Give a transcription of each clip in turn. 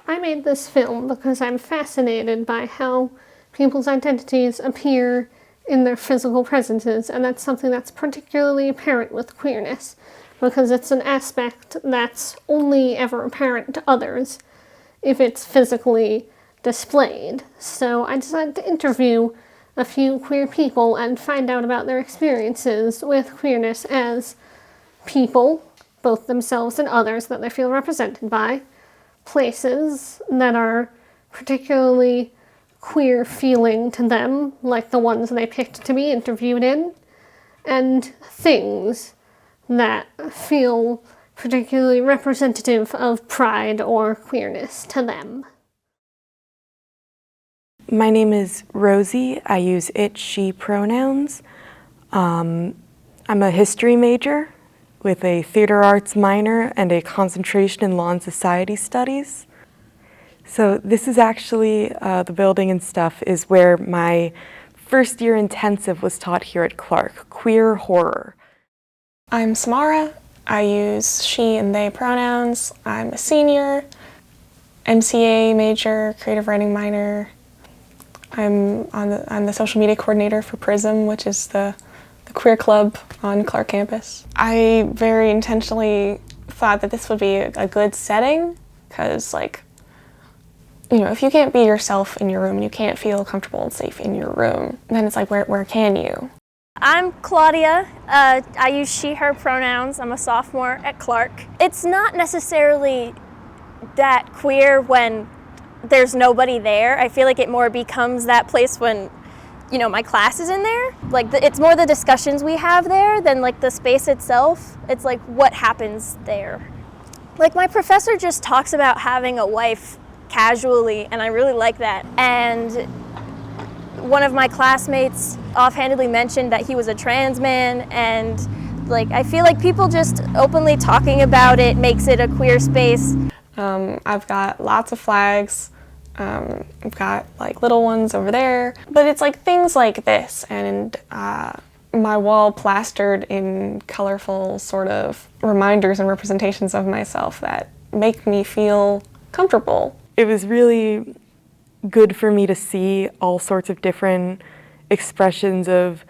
I made this film because I'm fascinated by how people's identities appear in their physical presences, and that's something that's particularly apparent with queerness, because it's an aspect that's only ever apparent to others if it's physically displayed. So I decided to interview a few queer people and find out about their experiences with queerness as people, both themselves and others that they feel represented by, places that are particularly queer feeling to them, like the ones they picked to be interviewed in, and things that feel particularly representative of pride or queerness to them. My name is Rosie. I use it, she pronouns. I'm a history major with a theater arts minor and a concentration in law and society studies. So this is actually, the building and stuff is where my first year intensive was taught here at Clark, queer horror. I'm Samara. I use she and they pronouns. I'm a senior, MCA major, creative writing minor. I'm the social media coordinator for PRISM, which is the queer club on Clark campus. I very intentionally thought that this would be a good setting because, like, you know, if you can't be yourself in your room and you can't feel comfortable and safe in your room, then it's like, where can you? I'm Claudia. I use she, her pronouns. I'm a sophomore at Clark. It's not necessarily that queer when there's nobody there. I feel like it more becomes that place when, you know, my class is in there. Like, it's more the discussions we have there than like the space itself. It's like what happens there. Like, my professor just talks about having a wife casually, and I really like that. And one of my classmates offhandedly mentioned that he was a trans man, and like, I feel like people just openly talking about it makes it a queer space. I've got lots of flags. I've got like little ones over there, but it's like things like this, and my wall plastered in colorful sort of reminders and representations of myself that make me feel comfortable. It was really good for me to see all sorts of different expressions of,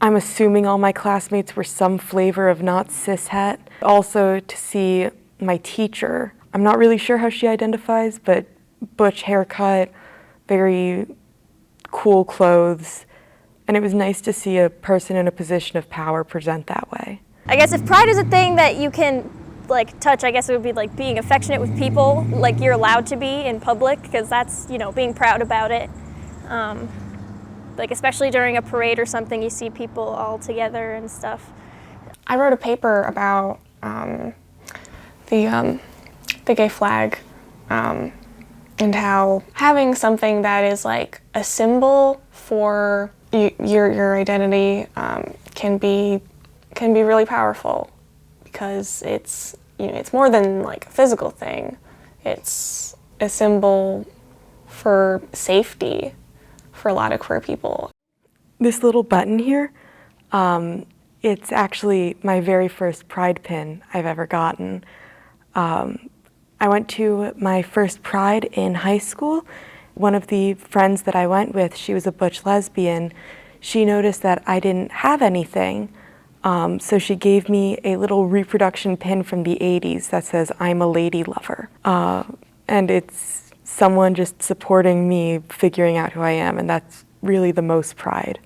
I'm assuming all my classmates were some flavor of not cishet. Also to see my teacher. I'm not really sure how she identifies, but butch haircut, very cool clothes, and it was nice to see a person in a position of power present that way. I guess if pride is a thing that you can like touch, I guess it would be like being affectionate with people, like you're allowed to be in public, because that's, you know, being proud about it. Like, especially during a parade or something, you see people all together and stuff. I wrote a paper about the gay flag, and how having something that is like a symbol for your identity can be really powerful, because it's, you know, it's more than like a physical thing. It's a symbol for safety for a lot of queer people. This little button here, it's actually my very first pride pin I've ever gotten. I went to my first pride in high school. One of the friends that I went with, she was a butch lesbian. She noticed that I didn't have anything, so she gave me a little reproduction pin from the 80s that says, "I'm a lady lover." And it's someone just supporting me figuring out who I am, and that's really the most pride,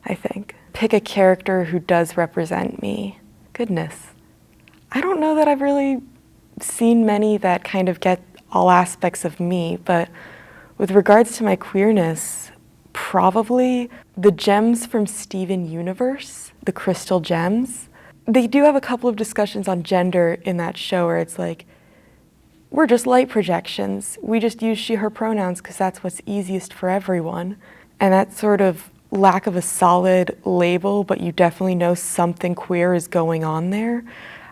I think. Pick a character who does represent me. Goodness. I don't know that I've really seen many that kind of get all aspects of me, but with regards to my queerness, probably the gems from Steven Universe, the crystal gems. They do have a couple of discussions on gender in that show where it's like, we're just light projections. We just use she, her pronouns because that's what's easiest for everyone. And that sort of lack of a solid label, but you definitely know something queer is going on there.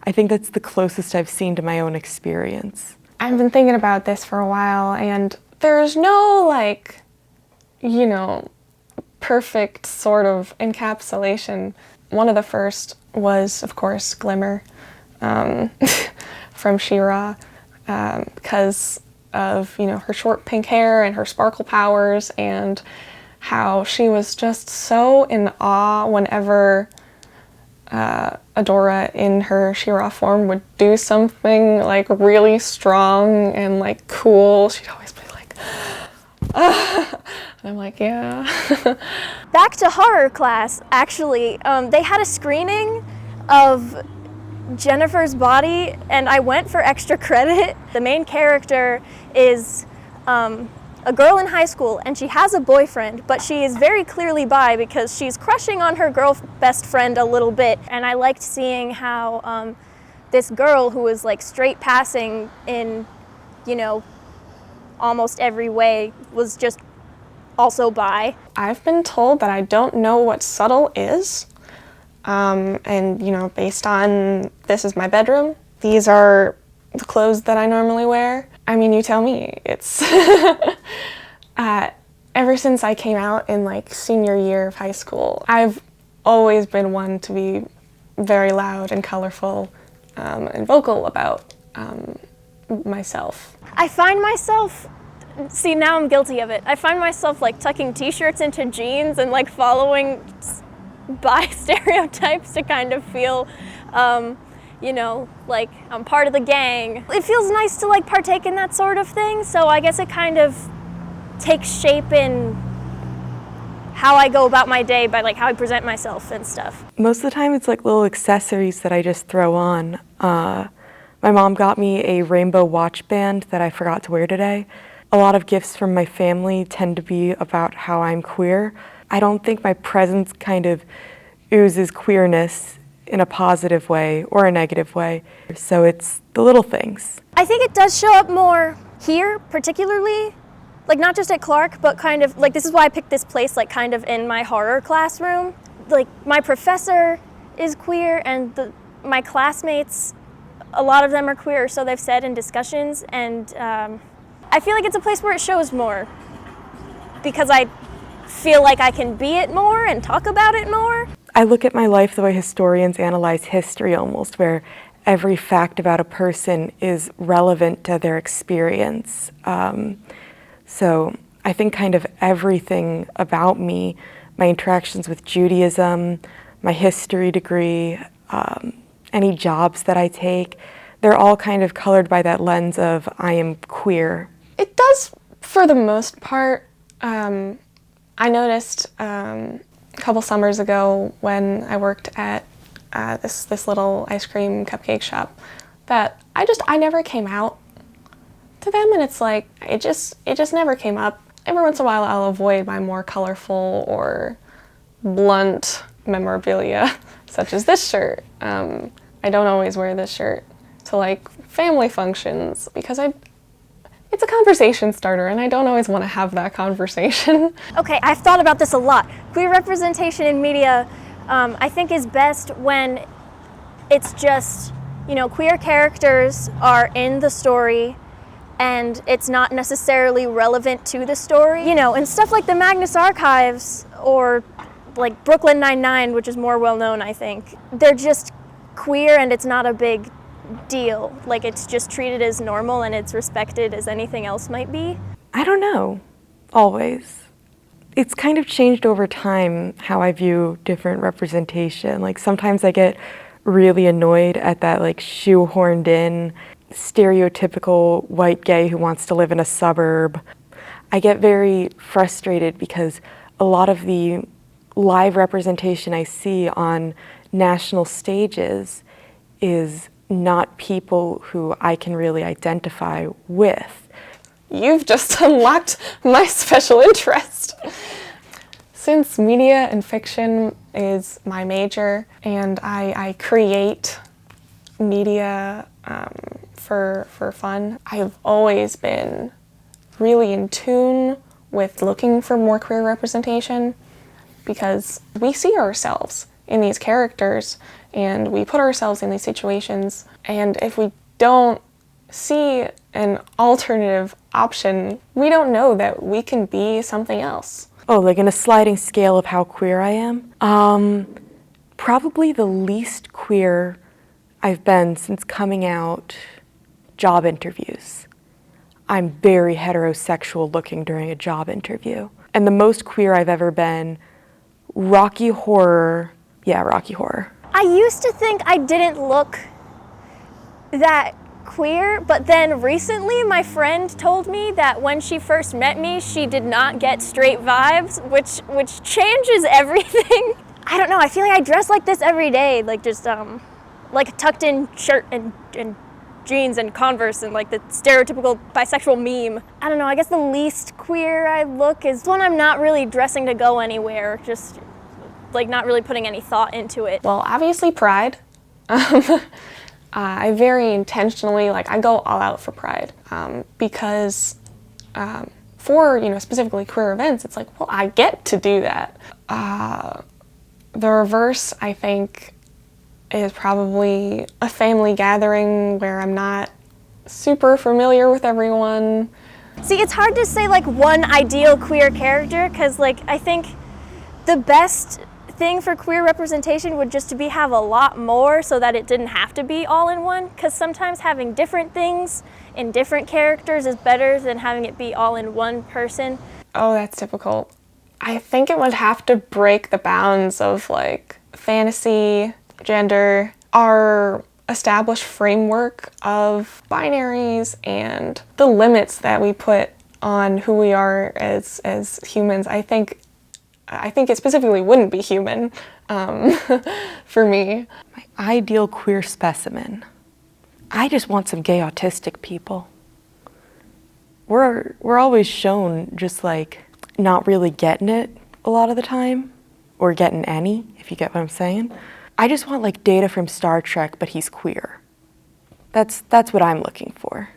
I think that's the closest I've seen to my own experience. I've been thinking about this for a while, and there's no, like, you know, perfect sort of encapsulation. One of the first was, of course, Glimmer from She-Ra, because of, you know, her short pink hair and her sparkle powers, and how she was just so in awe whenever Adora in her She-Ra form would do something like really strong and like cool. She'd always be like, ah. And I'm like, yeah. Back to horror class, actually, they had a screening of Jennifer's body, and I went for extra credit. The main character is a girl in high school, and she has a boyfriend, but she is very clearly bi because she's crushing on her best friend a little bit. And I liked seeing how this girl who was like straight passing in, you know, almost every way was just also bi. I've been told that I don't know what subtle is. And, you know, based on this is my bedroom, these are the clothes that I normally wear. I mean, you tell me. It's ever since I came out in like senior year of high school, I've always been one to be very loud and colorful and vocal about myself. I find myself, see, now I'm guilty of it. I find myself like tucking t-shirts into jeans and like following bi stereotypes to kind of feel, you know, like I'm part of the gang. It feels nice to like partake in that sort of thing, so I guess it kind of takes shape in how I go about my day by like how I present myself and stuff. Most of the time it's like little accessories that I just throw on. My mom got me a rainbow watch band that I forgot to wear today. A lot of gifts from my family tend to be about how I'm queer. I don't think my presence kind of oozes queerness in a positive way or a negative way. So it's the little things. I think it does show up more here, particularly, like not just at Clark, but kind of, like this is why I picked this place, like kind of in my horror classroom. Like my professor is queer and my classmates, a lot of them are queer, so they've said in discussions, and I feel like it's a place where it shows more because I feel like I can be it more and talk about it more. I look at my life the way historians analyze history almost, where every fact about a person is relevant to their experience. So I think kind of everything about me, my interactions with Judaism, my history degree, any jobs that I take, they're all kind of colored by that lens of I am queer. It does, for the most part. I noticed a couple summers ago when I worked at this little ice cream cupcake shop that I never came out to them, and it's like it just never came up. Every once in a while I'll avoid my more colorful or blunt memorabilia, such as this shirt. I don't always wear this shirt to like family functions because it's a conversation starter, and I don't always want to have that conversation. Okay, I've thought about this a lot. Queer representation in media, I think is best when it's just, you know, queer characters are in the story and it's not necessarily relevant to the story. You know, and stuff like the Magnus Archives or like Brooklyn Nine-Nine, which is more well-known, I think. They're just queer and it's not a big deal. Like it's just treated as normal and it's respected as anything else might be. I don't know, always. It's kind of changed over time how I view different representation. Like sometimes I get really annoyed at that like shoehorned in stereotypical white gay who wants to live in a suburb. I get very frustrated because a lot of the live representation I see on national stages is not people who I can really identify with. You've just unlocked my special interest. Since media and fiction is my major and I create media for fun, I've always been really in tune with looking for more queer representation because we see ourselves in these characters and we put ourselves in these situations, and if we don't see an alternative option, we don't know that we can be something else. Oh, like in a sliding scale of how queer I am? Probably the least queer I've been since coming out job interviews. I'm very heterosexual looking during a job interview. And the most queer I've ever been, Rocky Horror. Yeah, Rocky Horror. I used to think I didn't look that queer, but then recently my friend told me that when she first met me, she did not get straight vibes, which changes everything. I don't know, I feel like I dress like this every day, like just like a tucked in shirt and jeans and Converse and like the stereotypical bisexual meme. I don't know, I guess the least queer I look is when I'm not really dressing to go anywhere, just like not really putting any thought into it. Well, obviously Pride. I very intentionally, like, I go all out for Pride because for, you know, specifically queer events, it's like, well, I get to do that. The reverse, I think, is probably a family gathering where I'm not super familiar with everyone. See, it's hard to say like one ideal queer character because like I think the best thing for queer representation would just to be have a lot more so that it didn't have to be all in one, because sometimes having different things in different characters is better than having it be all in one person. Oh, that's difficult. I think it would have to break the bounds of like fantasy, gender, our established framework of binaries and the limits that we put on who we are as humans. I think it specifically wouldn't be human for me. My ideal queer specimen. I just want some gay autistic people. We're always shown just like not really getting it a lot of the time, or getting any, if you get what I'm saying. I just want like Data from Star Trek, but he's queer. That's what I'm looking for.